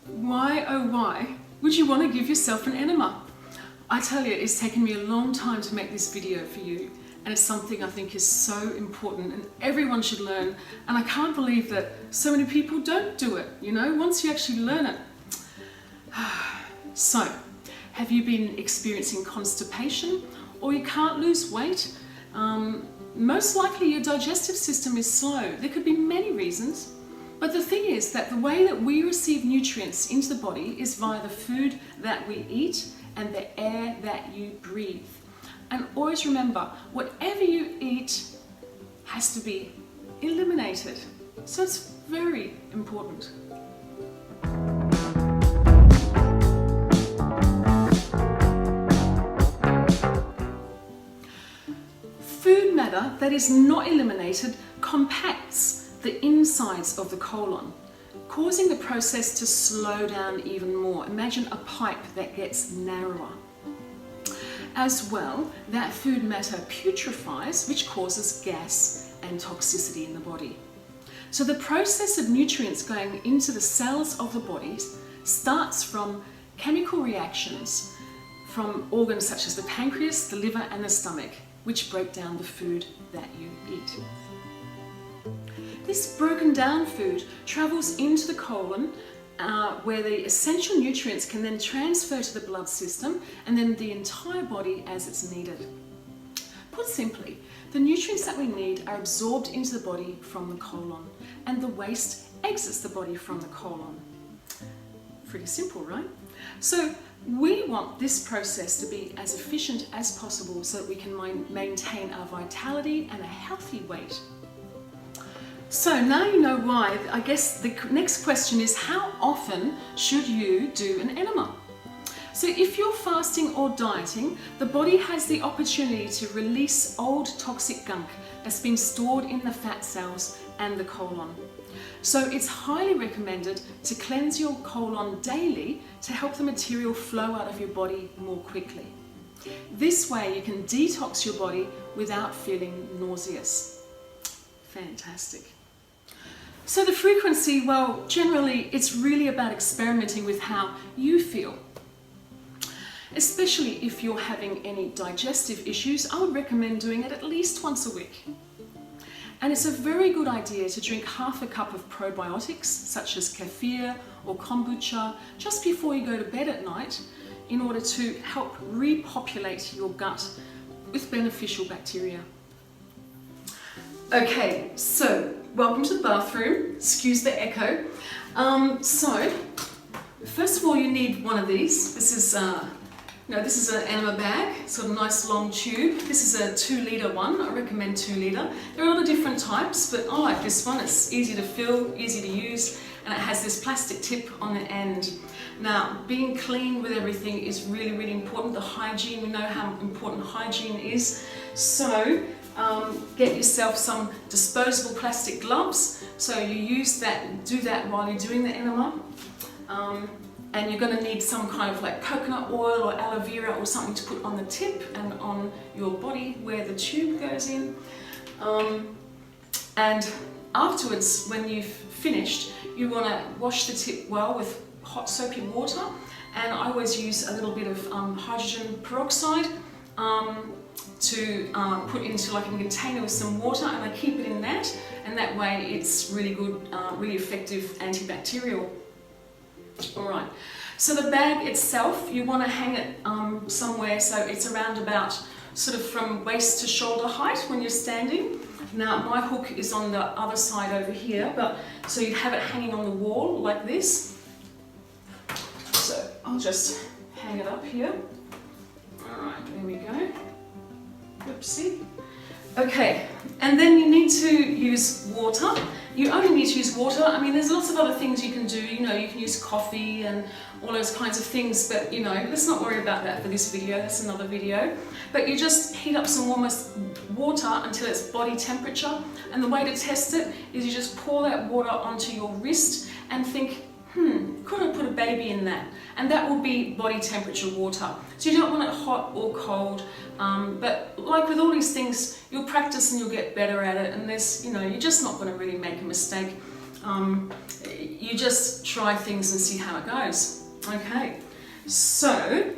Why, oh why, would you want to give yourself an enema? I tell you, it's taken me a long time to make this video for you, and it's something I think is so important and everyone should learn, and I can't believe that so many people don't do it, you know, once you actually learn it. So, have you been experiencing constipation or you can't lose weight? Most likely your digestive system is slow. There could be many reasons. But the thing is that the way that we receive nutrients into the body is via the food that we eat and the air that you breathe. And always remember, whatever you eat has to be eliminated. So it's very important. Food matter that is not eliminated compacts the insides of the colon, causing the process to slow down even more. Imagine a pipe that gets narrower. As well, that food matter putrefies, which causes gas and toxicity in the body. So the process of nutrients going into the cells of the body starts from chemical reactions from organs such as the pancreas, the liver and the stomach, which break down the food that you eat. This broken down food travels into the colon where the essential nutrients can then transfer to the blood system and then the entire body as it's needed. Put simply, the nutrients that we need are absorbed into the body from the colon and the waste exits the body from the colon. Pretty simple, right? So we want this process to be as efficient as possible so that we can maintain our vitality and a healthy weight. So now you know why. I guess the next question is, how often should you do an enema? So if you're fasting or dieting, the body has the opportunity to release old toxic gunk that's been stored in the fat cells and the colon. So it's highly recommended to cleanse your colon daily to help the material flow out of your body more quickly. This way you can detox your body without feeling nauseous. Fantastic. So the frequency, well, generally it's really about experimenting with how you feel. Especially if you're having any digestive issues, I would recommend doing it at least once a week. And it's a very good idea to drink half a cup of probiotics, such as kefir or kombucha, just before you go to bed at night, in order to help repopulate your gut with beneficial bacteria. Okay, so welcome to the bathroom. Excuse the echo. So, first of all, you need one of these. This is an enema bag. It's got a nice long tube. This is a 2-litre one. I recommend 2-litre. There are a lot of different types, but I like this one. It's easy to fill, easy to use, and it has this plastic tip on the end. Now, being clean with everything is really, really important. The hygiene, we know how important hygiene is. So, get yourself some disposable plastic gloves. So you do that while you're doing the enema. And you're going to need some kind of like coconut oil or aloe vera or something to put on the tip and on your body where the tube goes in. And afterwards, when you've finished, you want to wash the tip well with hot soapy water. And I always use a little bit of hydrogen peroxide to put into like a container with some water, and I keep it in that, and that way it's really good, really effective antibacterial. Alright, so the bag itself, you want to hang it somewhere so it's around about sort of from waist to shoulder height when you're standing. Now my hook is on the other side over here, but so you'd have it hanging on the wall like this. So I'll just hang it up here. Alright, there we go. Oopsie. Okay, and then you need to use water. You only need to use water. I mean, there's lots of other things you can do. You know, you can use coffee and all those kinds of things, but you know, let's not worry about that for this video. That's another video. But you just heat up some water until it's body temperature. And the way to test it is you just pour that water onto your wrist and think, could I put a baby in that? And that will be body temperature water. So you don't want it hot or cold, but like with all these things, you'll practice and you'll get better at it, and there's, you know, you're just not going to really make a mistake. you just try things and see how it goes. Okay, so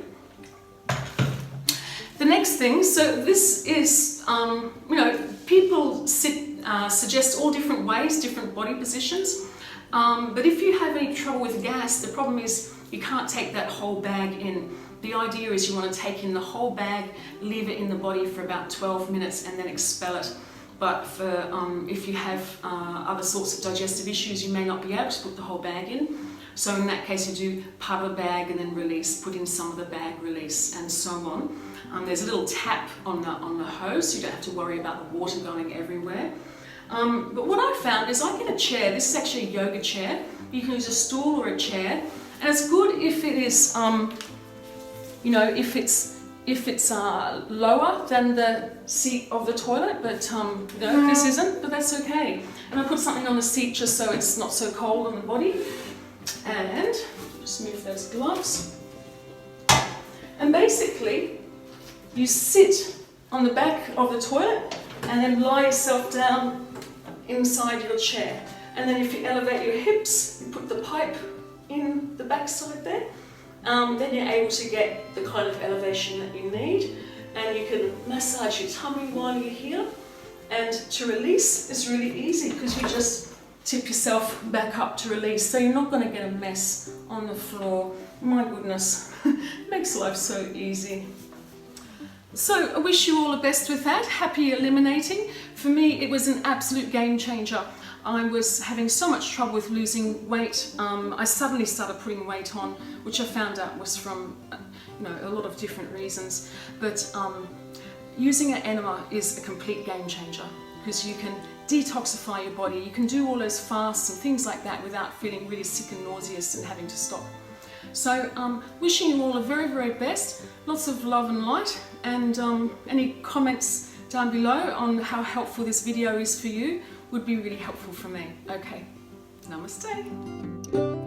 the next thing, so this is, you know, people suggest all different ways, different body positions, but if you have any trouble with gas, the problem is you can't take that whole bag in. The idea is you want to take in the whole bag, leave it in the body for about 12 minutes and then expel it. But for if you have other sorts of digestive issues, you may not be able to put the whole bag in. So in that case, you do part of the bag and then release, put in some of the bag, release, and so on. There's a little tap on the hose, so you don't have to worry about the water going everywhere. But what I found is I get a chair. This is actually a yoga chair. You can use a stool or a chair, and it's good if it is, you know, if it's lower than the seat of the toilet, but you know, this isn't, but that's okay. And I put something on the seat just so it's not so cold on the body. And just move those gloves. And basically, you sit on the back of the toilet and then lie yourself down inside your chair. And then if you elevate your hips, you put the pipe in the backside there, then you're able to get the kind of elevation that you need. And you can massage your tummy while you're here. And to release is really easy because you just tip yourself back up to release. So you're not going to get a mess on the floor. My goodness, it makes life so easy. So I wish you all the best with that. Happy eliminating. For me, it was an absolute game changer. I was having so much trouble with losing weight. I suddenly started putting weight on, which I found out was from you know, a lot of different reasons. But using an enema is a complete game changer because you can detoxify your body. You can do all those fasts and things like that without feeling really sick and nauseous and having to stop. So wishing you all the very, very best. Lots of love and light, and any comments down below on how helpful this video is for you would be really helpful for me. Okay, namaste.